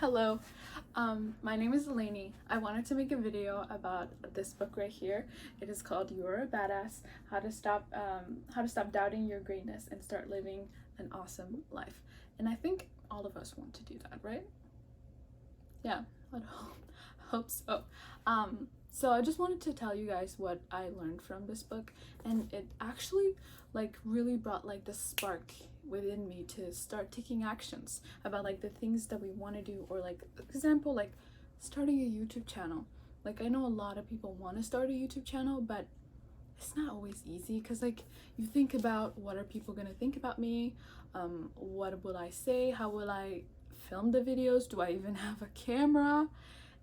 Hello, my name is Eleni. I wanted to make a video about this book right here. It is called You're a Badass: How to Stop Doubting Your Greatness and Start Living an Awesome Life. And I think all of us want to do that, right? Yeah, I hope so. So I just wanted to tell you guys what I learned from this book, and it actually really brought the spark within me to start taking actions about the things that we want to do, or example starting a YouTube channel. I know a lot of people want to start a YouTube channel, but it's not always easy because you think about, what are people gonna think about me, what will I say, how will I film the videos, do I even have a camera?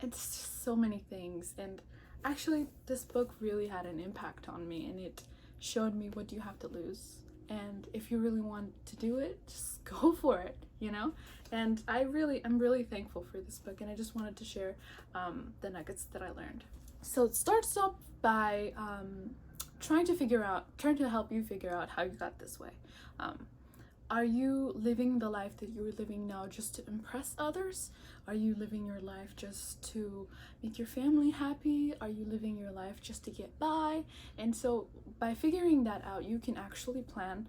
It's just so many things. And actually this book really had an impact on me, and it showed me what you have to lose, and if you really want to do it, just go for it, you know. And I'm really thankful for this book, and I just wanted to share the nuggets that I learned. So it starts off by trying to help you figure out how you got this way. Are you living the life that you're living now just to impress others? Are you living your life just to make your family happy? Are you living your life just to get by? And so by figuring that out, you can actually plan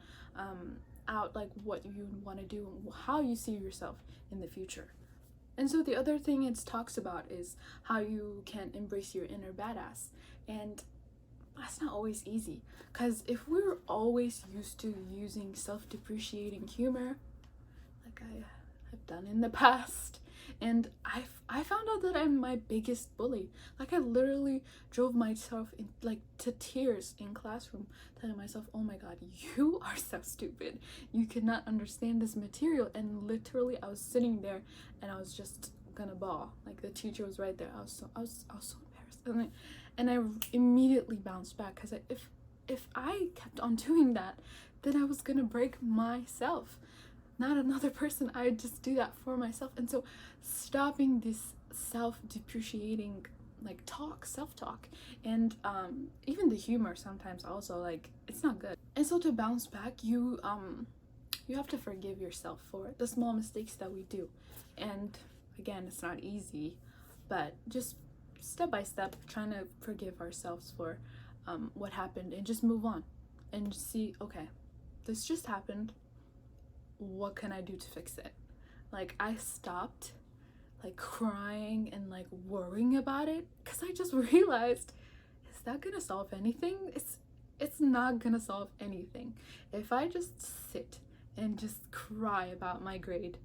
out what you want to do and how you see yourself in the future. And so the other thing it talks about is how you can embrace your inner badass. And that's not always easy, because if we're always used to using self-depreciating humor, like I have done in the past, and I found out that I'm my biggest bully. I literally drove myself in to tears in classroom, telling myself, oh my god, you are so stupid, you cannot understand this material. And literally I was sitting there and I was just gonna bawl. The teacher was right there. I was so embarrassed, and I immediately bounced back, because if I kept on doing that, then I was gonna break myself, not another person. I just do that for myself. And so stopping this self-depreciating self-talk, and even the humor sometimes also, it's not good. And so to bounce back, you have to forgive yourself for the small mistakes that we do. And again, it's not easy, but just step by step trying to forgive ourselves for what happened, and just move on and see, okay, this just happened, what can I do to fix it? I stopped crying and worrying about it, because I just realized, is that gonna solve anything? It's not gonna solve anything. If I just sit and just cry about my grade,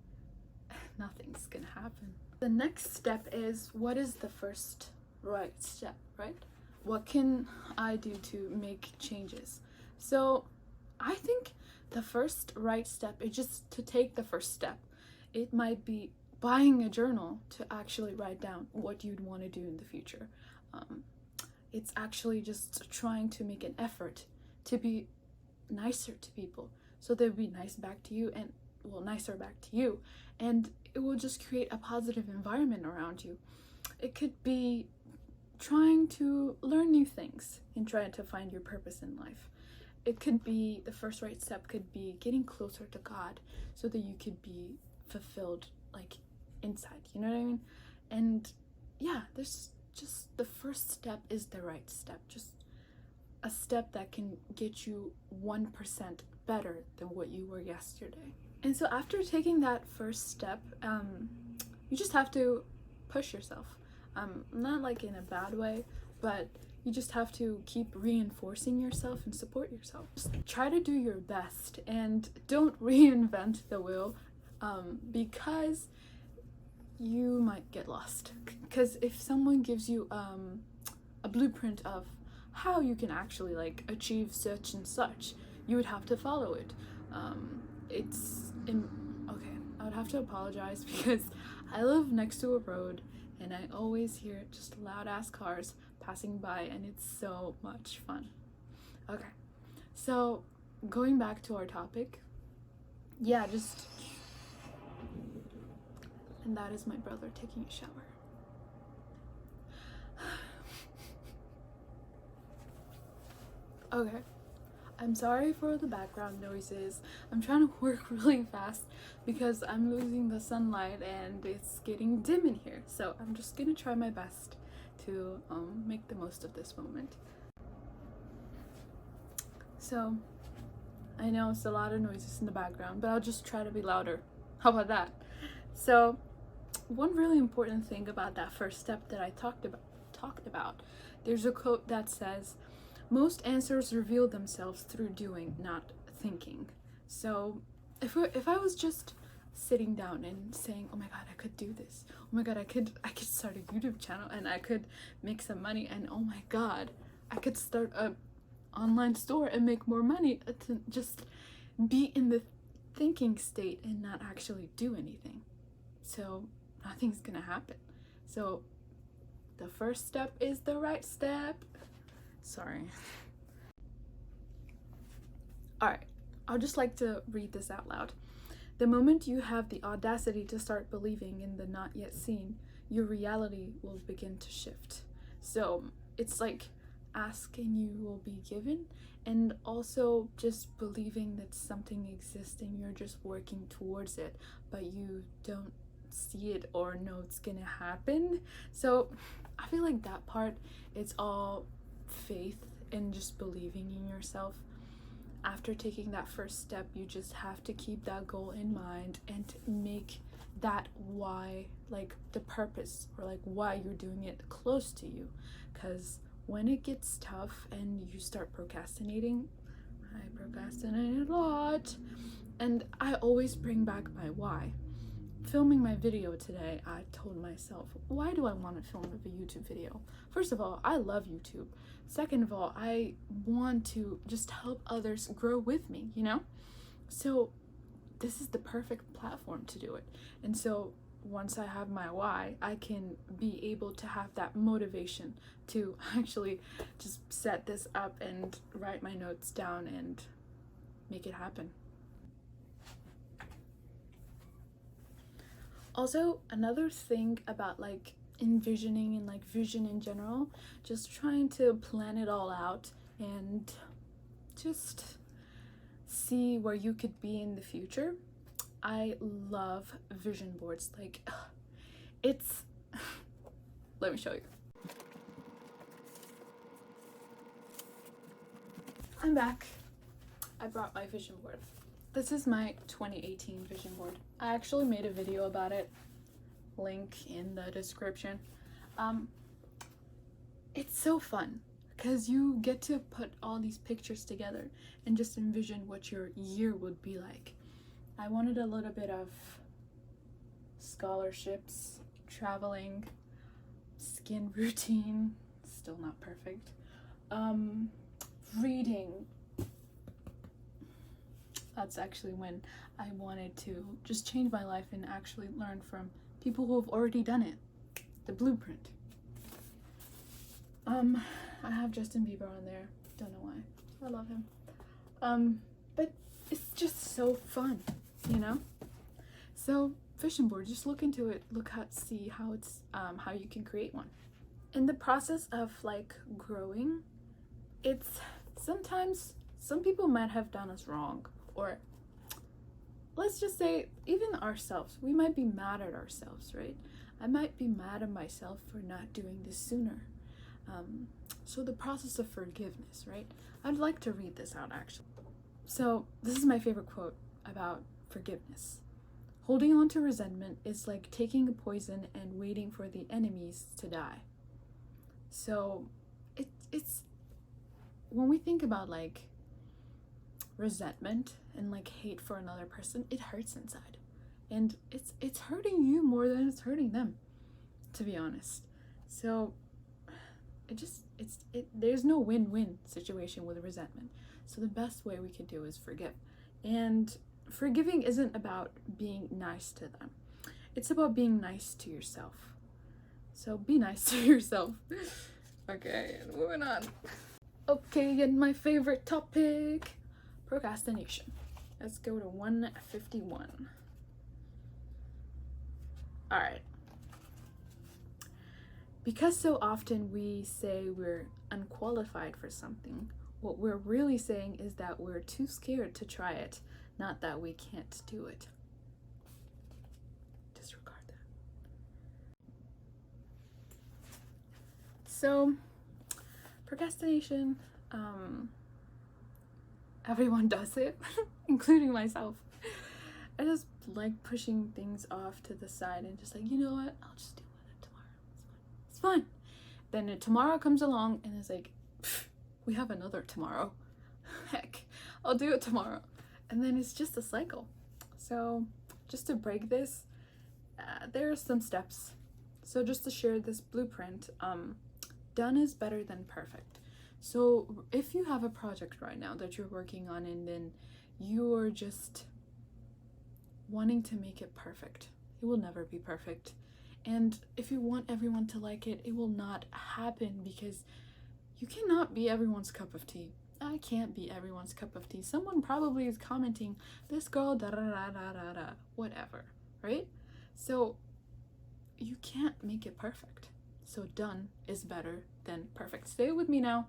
nothing's gonna happen. The next step is, what is the first right step, right? What can I do to make changes? So I think the first right step is just to take the first step. It might be buying a journal to actually write down what you'd want to do in the future. It's actually just trying to make an effort to be nicer to people, so they'll be nicer back to you, and it will just create a positive environment around you. It could be trying to learn new things and trying to find your purpose in life. It could be, the first right step could be getting closer to God, so that you could be fulfilled inside, you know what I mean? And yeah, there's just, the first step is the right step, just a step that can get you 1% better than what you were yesterday. And so after taking that first step, you just have to push yourself. Not in a bad way, but you just have to keep reinforcing yourself and support yourself. Just try to do your best, and don't reinvent the wheel, because you might get lost. Because if someone gives you a blueprint of how you can actually achieve such and such, you would have to follow it. Okay, I would have to apologize, because I live next to a road, and I always hear just loud ass cars passing by, and it's so much fun. Okay, so going back to our topic, yeah, and that is my brother taking a shower. Okay, I'm sorry for the background noises. I'm trying to work really fast because I'm losing the sunlight and it's getting dim in here. So I'm just gonna try my best to make the most of this moment. So I know it's a lot of noises in the background, but I'll just try to be louder. How about that? So one really important thing about that first step that I talked about, there's a quote that says, most answers reveal themselves through doing, not thinking. So if I was just sitting down and saying, oh my god, I could do this, oh my god, I could start a YouTube channel and I could make some money, and oh my god, I could start a online store and make more money, to just be in the thinking state and not actually do anything, so nothing's gonna happen. So the first step is the right step. Sorry. Alright, I'll just like to read this out loud. The moment you have the audacity to start believing in the not yet seen, your reality will begin to shift. So it's like ask and you will be given, and also just believing that something exists and you're just working towards it, but you don't see it or know it's gonna happen. So I feel like that part, it's all faith and just believing in yourself. After taking that first step, you just have to keep that goal in mind and make that why, like the purpose or like why you're doing it, close to you. Because when it gets tough and you start procrastinating, I procrastinate a lot, and I always bring back my why. Filming my video today, I told myself, why do I want to film a YouTube video? First of all, I love YouTube. Second of all, I want to just help others grow with me, you know? So this is the perfect platform to do it. And so once I have my why, I can be able to have that motivation to actually just set this up and write my notes down and make it happen. Also, another thing about like envisioning and like vision in general, just trying to plan it all out and just see where you could be in the future. I love vision boards. Like, it's let me show you. I'm back. I brought my vision board. This is my 2018 vision board. I actually made a video about it, link in the description. It's so fun because you get to put all these pictures together and just envision what your year would be like. I wanted a little bit of scholarships, traveling, skin routine, still not perfect, reading. That's actually when I wanted to just change my life and actually learn from people who have already done it. The blueprint. I have Justin Bieber on there. Don't know why. I love him. But it's just so fun, you know? So vision board, just look into it. See how it's how you can create one. In the process of like growing, it's sometimes some people might have done us wrong. Or let's just say even ourselves, we might be mad at ourselves, right? I might be mad at myself for not doing this sooner. So the process of forgiveness, right? I'd like to read this out actually. So this is my favorite quote about forgiveness. Holding on to resentment is like taking a poison and waiting for the enemies to die. So it's when we think about like resentment and like hate for another person, it hurts inside, and it's hurting you more than it's hurting them, to be honest. So there's no win-win situation with resentment. So the best way we can do is forgive, and forgiving isn't about being nice to them, it's about being nice to yourself. So be nice to yourself. Okay, moving on. Okay, and my favorite topic, procrastination. Let's go to 151. All right. Because so often we say we're unqualified for something, What we're really saying is that we're too scared to try it, not that we can't do it. Disregard that. So, procrastination, everyone does it, including myself. I just like pushing things off to the side and just like, you know what, I'll just deal with it tomorrow. It's fine. Then tomorrow comes along and it's like, we have another tomorrow. Heck, I'll do it tomorrow. And then it's just a cycle. So just to break this, there are some steps. So just to share this blueprint, done is better than perfect. So if you have a project right now that you're working on and then you're just wanting to make it perfect, it will never be perfect. And if you want everyone to like it, it will not happen, because you cannot be everyone's cup of tea. I can't be everyone's cup of tea. Someone probably is commenting, this girl, da da da da da da, whatever, right? So you can't make it perfect. So done is better than perfect. Stay with me now.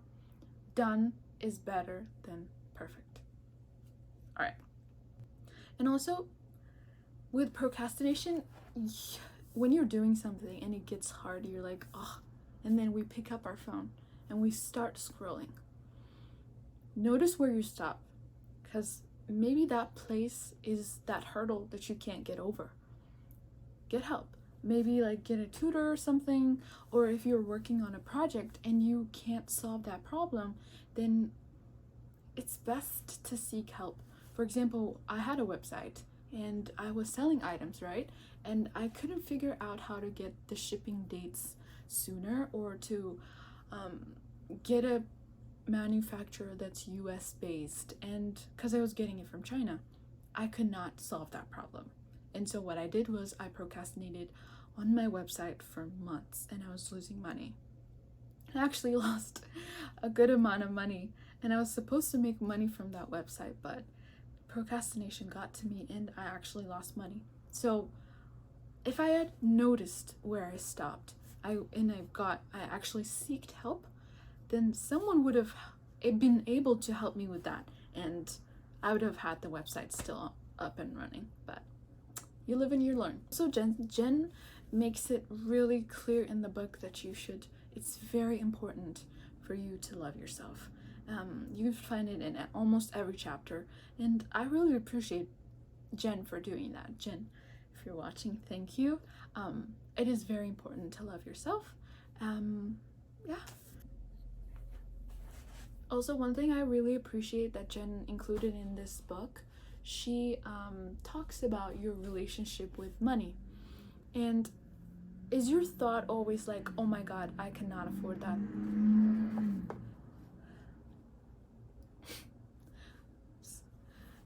Done is better than perfect. All right. And also, with procrastination, when you're doing something and it gets hard, you're like, oh, and then we pick up our phone and we start scrolling. Notice where you stop, because maybe that place is that hurdle that you can't get over. Get help. Maybe like get a tutor or something, or if you're working on a project and you can't solve that problem, then it's best to seek help. For example, I had a website and I was selling items, right? And I couldn't figure out how to get the shipping dates sooner, or to get a manufacturer that's US based, and because I was getting it from China, I could not solve that problem. And so what I did was I procrastinated on my website for months and I was losing money. I actually lost a good amount of money, and I was supposed to make money from that website, but procrastination got to me and I actually lost money. So if I had noticed where I stopped, I actually sought help, then someone would have been able to help me with that, and I would have had the website still up and running. But you live and you learn. So Jen makes it really clear in the book that it's very important for you to love yourself. You find it in almost every chapter, and I really appreciate Jen for doing that. Jen, if you're watching, thank you. It is very important to love yourself. Yeah. Also, one thing I really appreciate that Jen included in this book, she talks about your relationship with money. And is your thought always like, oh my god, I cannot afford that?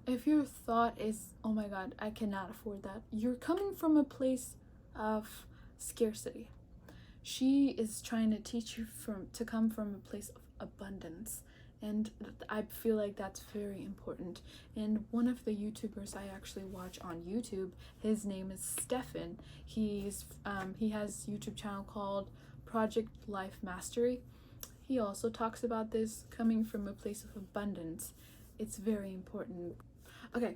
If your thought is, oh my god, I cannot afford that, you're coming from a place of scarcity. She is trying to teach you to come from a place of abundance, and I feel like that's very important. And one of the YouTubers I actually watch on YouTube, his name is Stefan. He has a YouTube channel called Project Life Mastery. He also talks about this, coming from a place of abundance. It's very important. Okay,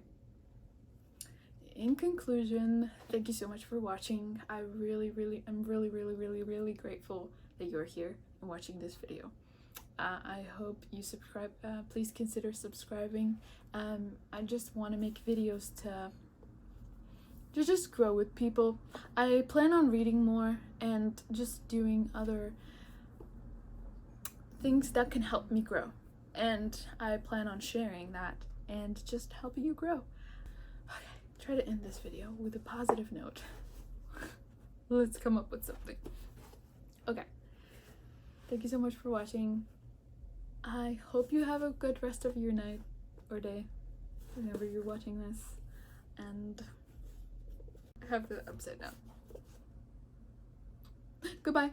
in conclusion, thank you so much for watching. I'm really grateful that you're here and watching this video. I hope you subscribe. Please consider subscribing. I just want to make videos to just grow with people. I plan on reading more and just doing other things that can help me grow, and I plan on sharing that and just helping you grow. Okay, try to end this video with a positive note. Let's come up with something. Okay, thank you so much for watching. I hope you have a good rest of your night or day whenever you're watching this, and I have the upside down. Goodbye.